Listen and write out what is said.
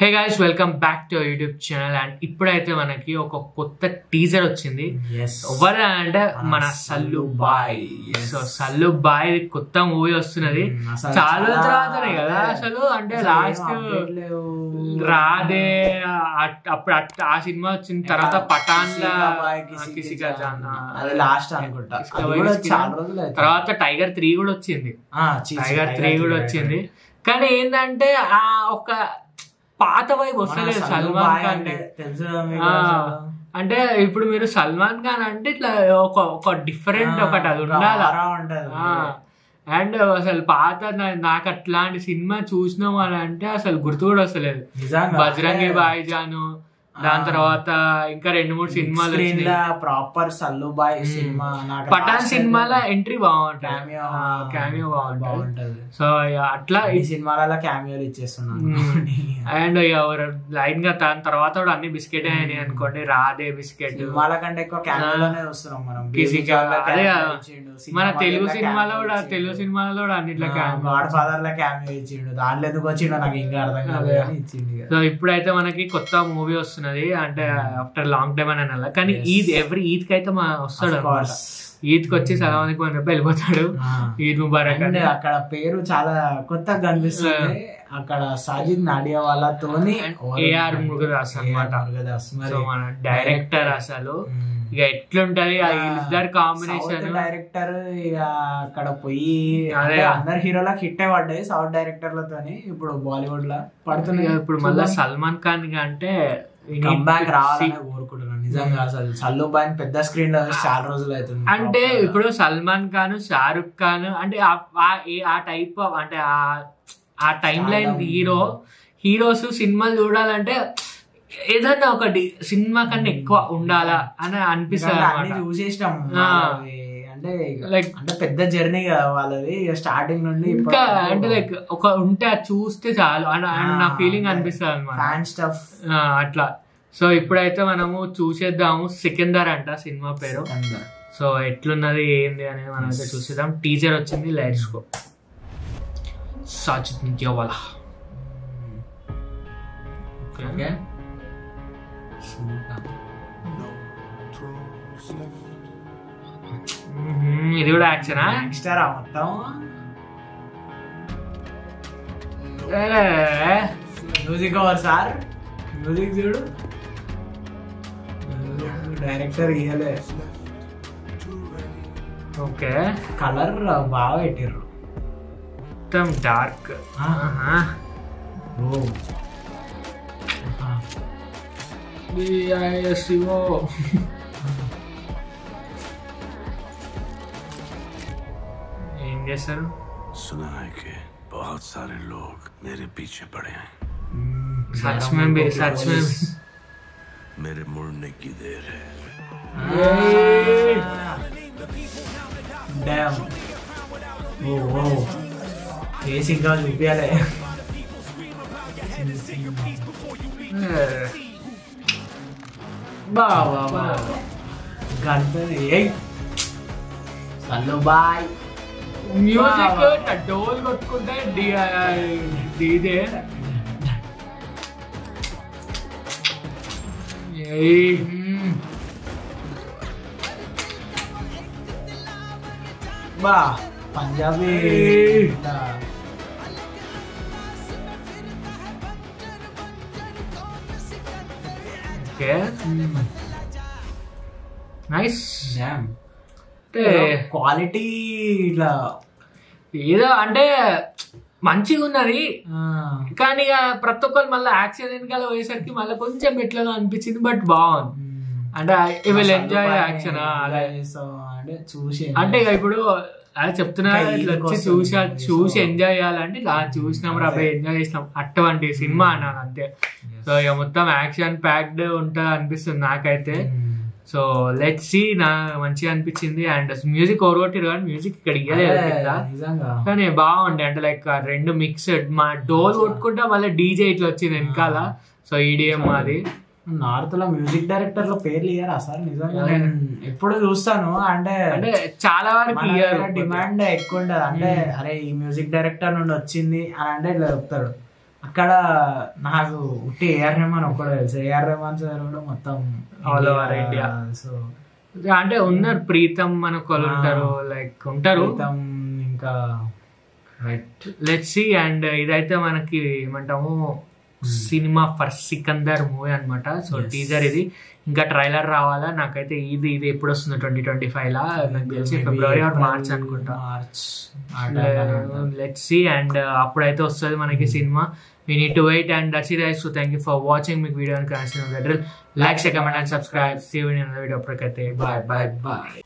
Hey guys welcome back to YouTube channel. And ఇప్పుడైతే మనకి ఒక కొత్త టీజర్ వచ్చింది. ఎవరు అంటే మన సల్లు బాయ్. సో సల్లు బాయ్ కొత్త మూవీ వస్తున్నది చాలా తర్వాతనే కదా అసలు. అంటే లాస్ట్ రాదే అప్పుడు ఆ సినిమా వచ్చిన తర్వాత పఠాన్ తర్వాత టైగర్ 3 కూడా వచ్చింది. కానీ ఏంటంటే ఆ ఒక పాత వైపు వస్తలేదు సల్మాన్ ఖాన్. అంటే ఇప్పుడు మీరు సల్మాన్ ఖాన్ అంటే ఇట్లా ఒక డిఫరెంట్ ఒకటి అది ఉండాలి. అండ్ అసలు పాత నాకు అట్లాంటి సినిమా చూసినాం అని అంటే అసలు గుర్తు కూడా వస్తలేదు. బజరంగి భాయిజాన్, దాని తర్వాత ఇంకా 2-3 సినిమాలు ప్రాపర్ సల్లు బాయ్ సినిమా. పఠాన్ సినిమాలో ఎంట్రీ బాగుంటది, క్యామియో బాగుంటది. సో అట్లా ఈ సినిమాలలో క్యామియోలు ఇచ్చేస్తున్నాను. అండ్ లైన్ గా దాని తర్వాత కూడా అన్ని బిస్కెట్ అయినాయి అనుకోండి. రాధే బిస్కెట్ సినిమాల కంటే ఎక్కువ క్యామియోలోనే వస్తున్నాం మనం. అదే మన తెలుగు సినిమాలో కూడా అన్నిట్లో గాడ్ ఫాదర్ లో క్యామియో ఇచ్చిండు. దాంట్లో ఎందుకు వచ్చిండో నాకు ఇంకా అర్థం కాదు. సో ఇప్పుడైతే మనకి కొత్త మూవీ వస్తున్నది. అంటే ఆఫ్టర్ లాంగ్ టైమ్ అని అనాలి. కానీ ఎవ్రీ ఈద్ కి అయితే వస్తాడు. ఈద్ కి వచ్చి సలాంకి అని చెప్పి వెళ్ళిపోతాడు. ఈద్ ముబారక్. అంటే అక్కడ పేరు చాలా కొత్తగా కనిపిస్తుంది. అక్కడ సాజిద్ నాడియా వాళ్ళతోని ఏఆర్ మురుగదాస్ అన్నమాట. మన డైరెక్టర్ అసలు ఇక ఎట్లుంటది ఇద్దరు కాంబినేషన్. డైరెక్టర్ ఇక అక్కడ పోయి అందరు హీరోలకు హిట్ అయి పడ్డాయి సౌత్ డైరెక్టర్లతోని. ఇప్పుడు బాలీవుడ్ లో పడుతున్నాయి. ఇప్పుడు మళ్ళీ సల్మాన్ ఖాన్ అంటే కంబ్యాక్ రావాలని కోరుకుంటున్నాను నిజంగా. అసలు సల్లు బాయ్ పెద్ద స్క్రీన్ లో చాలా రోజులు అవుతుంది. అంటే ఇప్పుడు సల్మాన్ ఖాన్, షారుఖ్ ఖాన్ అంటే ఆ టైప్ అంటే ఆ టైం లైన్ హీరోస్ సినిమాలు చూడాలంటే ఏదన్నా ఒకటి సినిమా కన్నా ఎక్కువ ఉండాలా అని అనిపిస్తుంది. చూసేసినాం అంటే లైక్ అంటే పెద్ద జర్నీ కదా వాళ్ళది స్టార్టింగ్ నుండి. ఇంకా అంటే లైక్ ఒక ఉంటే అది చూస్తే చాలు అని నా ఫీలింగ్ అనిపిస్తుంది అనమాట. ఫ్యాన్ స్టఫ్ అట్లా. సో ఇప్పుడైతే మనము చూసేద్దాము. సికిందర్ అంట సినిమా పేరు. సో ఎట్లున్నది ఏంది అనేది మనం అయితే చూసేద్దాం. టీజర్ వచ్చింది. Let's go. Sajid Nadiadwala. Okay ఇది కూడా యాక్షనా? యంగ్స్టర్ మొత్తం మ్యూజిక్ ఓవర్ సార్. మ్యూజిక్ చూడు. డైరెక్టర్ ఇయ్యలే. ఓకే కలర్ బాగా పెట్టిర్రు. మొత్తం డార్క్. ఏం చేస్తారు? सुना है कि बहुत सारे लोग मेरे पीछे पड़े हैं. सच में मेरे मुड़ने की देर है. ఫేస్ ఇంకా చూపించాలి. బాబా గణపతి సల్లు బాయ్ మ్యూజిక్ డోల్ కొట్టుకుంటే డీజే బా పంజాబీ. Okay nice. క్వాలిటీ ఇట్లా ఏదో అంటే మంచిగా ఉన్నది. కానీ ఇక ప్రతి ఒక్కరు మళ్ళీ యాక్షన్ వెనకాల పోయేసరికి మళ్ళీ కొంచెం ఎట్లా అనిపించింది. బట్ బాగుంది. అంటే ఐ విల్ ఎంజాయ్ యాక్షన్. అంటే ఇక ఇప్పుడు అదే చెప్తున్నా ఇట్లా వచ్చి చూసి ఎంజాయ్ చేయాలంటే చూసినాం రాబోయే ఎంజాయ్ చేసినాం అటువంటి సినిమా అన్నాను అంతే. సో ఇక మొత్తం యాక్షన్ ప్యాక్డ్ ఉంటుంది అనిపిస్తుంది నాకైతే. So let's see. నా మంచిగా అనిపించింది. అండ్ మ్యూజిక్ ఓరగొట్టిరు కానీ మ్యూజిక్ ఇక్కడ ఇయ్యలేదు కానీ బాగుండే. అంటే లైక్ 2 మిక్స్డ్. మా డోర్ కొట్టుకుంటా మళ్ళీ డీజే ఇట్లా వచ్చింది వెనకాల. సో ఈడిఎం అది. నార్త్ లో మ్యూజిక్ డైరెక్టర్ లో పేర్లు ఇయ్యారా సార్? నిజంగా నేను ఎప్పుడు చూస్తాను. అంటే చాలా వరకు డిమాండ్ ఎక్కువ ఉంటది. అంటే అరే ఈ మ్యూజిక్ డైరెక్టర్ నుండి వచ్చింది అని అంటే ఇట్లా చెప్తారు. అక్కడ నాకు ఉట్టి ఏఆర్ రెహమాన్ ఒక్కడే తెలుసు. ఏఆర్ రెహమాన్ సార్ కూడా మొత్తం ఆల్ ఓవర్ ఇండియా. సో అంటే ఉన్నారు ప్రీతం మనకు ఉంటారు, లైక్ ఉంటారు ఇంకా రైట్. Let's see. అండ్ ఇదైతే మనకి ఏమంటాము సినిమా ఫర్ సికందర్ మూవీ అనమాట. సో టీజర్ ఇది, ఇంకా ట్రైలర్ రావాలా. నాకైతే ఇది ఎప్పుడు వస్తుంది 2025 లా, నాకు తెలిసి ఫిబ్రవరి ఆర్ మార్చ్ అనుకుంటా. Let's see. అండ్ అప్పుడైతే వస్తుంది మనకి సినిమా. We need to wait, and that's it guys. So thank you for watching. Make video and like, share, comment and subscribe. See you in another video. Bye bye.